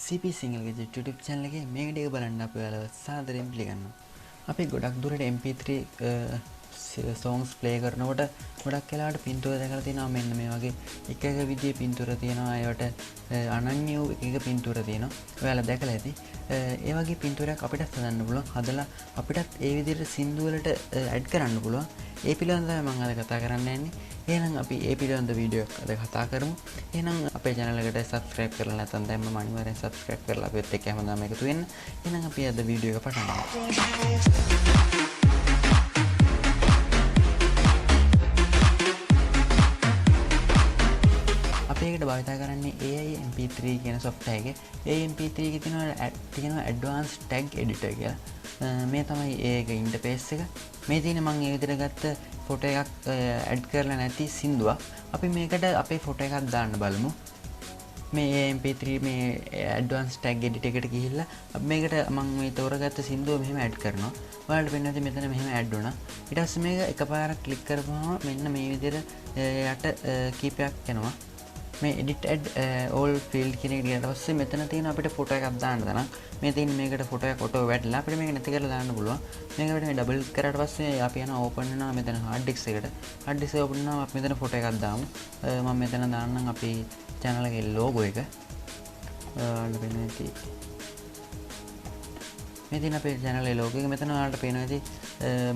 CP සිංහලගේ YouTube channel එකේ මේ video එක බලන්න අපි ඔයාලව සාදරයෙන් පිළිගන්නවා. අපි ගොඩක් දුරට MP3 songs play කරනකොට ගොඩක් වෙලාවට පින්තූර දැකලා තියෙනවා මෙන්න මේ වගේ එක එක විදිහේ පින්තූර තියෙනවා ඒවට අනන්‍ය වූ එක එක පින්තූර තියෙනවා. ඔයාලා දැකලා ඇති. ඒ වගේ පින්තූරයක් අපිට හදන්න පුළුවන්. හදලා අපිටත් ඒ විදිහට සින්දු වලට ඇඩ් කරන්න පුළුවන්. ඒ පිළිබඳව මම අද කතා කරන්න යන්නේ. එහෙනම් අපි ඒ පිළිබඳ වීඩියෝ එකක් අද කතා කරමු. එහෙනම් අපේ channel එකට subscribe කරලා නැත්නම් දැන්ම අනිවාර්යෙන් subscribe කරලා අපිත් එක්ක හැමදාම එකතු වෙන්න. එහෙනම් අපි අද වීඩියෝ එක පටන් ගමු. අපේකට භාවිතා කරන්නේ AI MP3 කියන software එකේ. AI MP3 එකේ තියෙනවා advanced tag editor කියලා. මේ තමයි ඒක ඉන්ටර්ෆේස් එක. මේ තියෙන මම ඒ විදිහට ගත්ත ෆොටෝ එකක් ඇඩ් කරලා නැති සින්දුවක්. අපි මේකට අපේ ෆොටෝ එකක් දාන්න බලමු. මේ MP3 මේ advanced tag editor එකට ගිහිල්ලා අපි මේකට මම මේ තෝරගත්ත සින්දුව මෙහෙම ඇඩ් කරනවා. ඔයාලට පේනවා ඉතින් මෙතන මෙහෙම ඇඩ් වුණා. ඊට පස්සේ මේක එකපාරක් ක්ලික් කරපුවම මෙන්න මේ විදිහට යට කීපයක් එනවා. මේ edit add all field කියන එක ගියාට පස්සේ මෙතන තියෙන අපිට ෆොටෝ එකක් දාන්න තරම් මේ තියෙන මේකට ෆොටෝ එකක් ඔටෝ වැටලා අපිට මේක නැති කරලා දාන්න පුළුවන්. මේක අපිට මේ ඩබල් කරාට පස්සේ අපි යනවා ඕපන් වෙනවා මෙතන hard disk එකට. hard disk එක ඕපන් වුණාම අපි මෙතන ෆොටෝ එකක් දාමු. මම මෙතන දාන්නම් අපි channel එකේ logo එක. ඔයාලට පේනවා ඇති. මේ තියෙන අපේ channel එකේ logo එක මෙතන ඔයාලට පේනවා ඇති.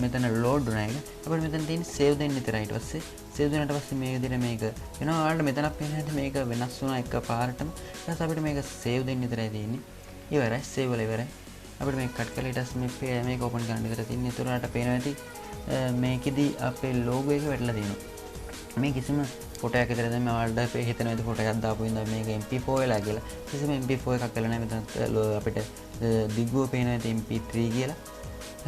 මෙතන load වුණා එක. අපිට මෙතන තියෙන save දෙන්න විතරයි. ඊට පස්සේ save දුන්නාට පස්සේ මේ විදිහට මේක වෙනවා. ඔයාලට මෙතනක් පේන හැටි මේක වෙනස් වුණා එකපාරටම. ඊට පස්සේ අපිට මේක save දෙන්න විතරයි තියෙන්නේ. ඉවරයි save වල ඉවරයි. අපිට මේක කට් කරලා ඊට පස්සේ මේක open කරන්න විතර තියෙන්නේ. ඒතර ඔයාලට පේනවා ඇති මේකෙදි අපේ logo එක වැටලා තියෙනවා. මේ කිසිම ෆොටෝ එකක් විතර දැන් ඔයාලට හිතෙනවා ඉතින් ෆොටෝ එකක් දාපු ඉඳන් මේක MP4 වෙලා කියලා. කිසිම MP4 එකක් වෙලා නැහැ. මෙතන අපිට දිගුව පේනවා ඇති MP3 කියලා.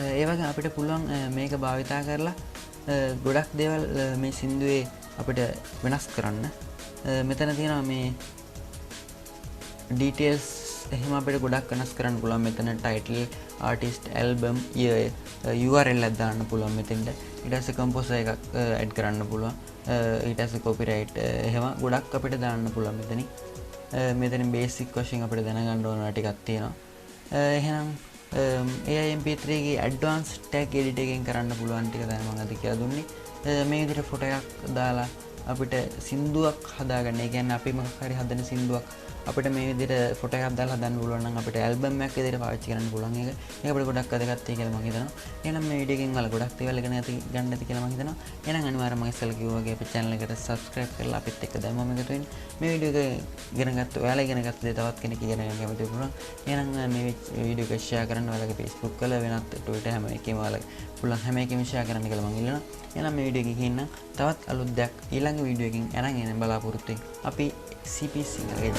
ඒ වගේ අපිට පුළුවන් මේක භාවිතා කරලා ගොඩක් දේවල් මේ සින්දුවේ අපිට වෙනස් කරන්න. මෙතන තියෙනවා මේ details එහෙම අපිට ගොඩක් වෙනස් කරන්න පුළුවන්. මෙතන title, artist, album, year, URL එකක් දාන්න පුළුවන් මෙතෙන්ට. ඊට පස්සේ composer එකක් add කරන්න පුළුවන්. ඊට පස්සේ copyright එහෙම ගොඩක් අපිට දාන්න පුළුවන් මෙතනින්. මෙතනින් basic වශයෙන් අපිට දැනගන්න ඕන ටිකක් තියෙනවා. එහෙනම් AI MP3 ගේ advanced tag edit එකෙන් කරන්න පුළුවන් ටික තමයි මම අද කියලා දුන්නේ. මේ විදිහට ෆොටෝ එකක් දාලා අපිට සින්දුවක් හදාගන්න. ඒ කියන්නේ අපි මොකක් හරි හදන සින්දුවක් අපිට මේ විදිහට ෆොටෝ එකක් දාලා හදන්න පුළුවන් නම් අපිට ඇල්බම් එකක් විදිහට පාවිච්චි කරන්න පුළුවන් එක. ඒක අපිට ගොඩක් වැදගත් කියලා මම හිතනවා. එහෙනම් මේ වීඩියෝ එකෙන් ඔයාලා ගොඩක් දේවල් ඉගෙන ගන්න ඇති කියලා මම හිතනවා. එහෙනම් අනිවාර්යයෙන්ම මම ඉස්සෙල්ලා කිව්වා වගේ අපේ channel එකට subscribe කරලා අපිත් එක්ක දැම්මම එකතු වෙන්න. මේ වීඩියෝ එක ඉගෙන ගත්ත ඔයාලා ඉගෙන ගත්ත දේ තවත් කෙනෙක් ඉගෙන ගන්න කැමති වුණා. එහෙනම් මේ වීඩියෝ එක share කරන්න ඔයාලගේ Facebook වල වෙනත් Twitter හැම එකේම ඔයාලා පුළුවන් හැම එකෙම share කරන්න කියලා මම ඉල්ලනවා. එහෙනම් මේ වීඩියෝ එකකින් ඉන්න තවත් අලුත් දෙයක් ඊළඟ වීඩියෝ එකකින් අරන් එන්න බලාපොරොත්තු වෙන්න. අපි CP සිංහලගේ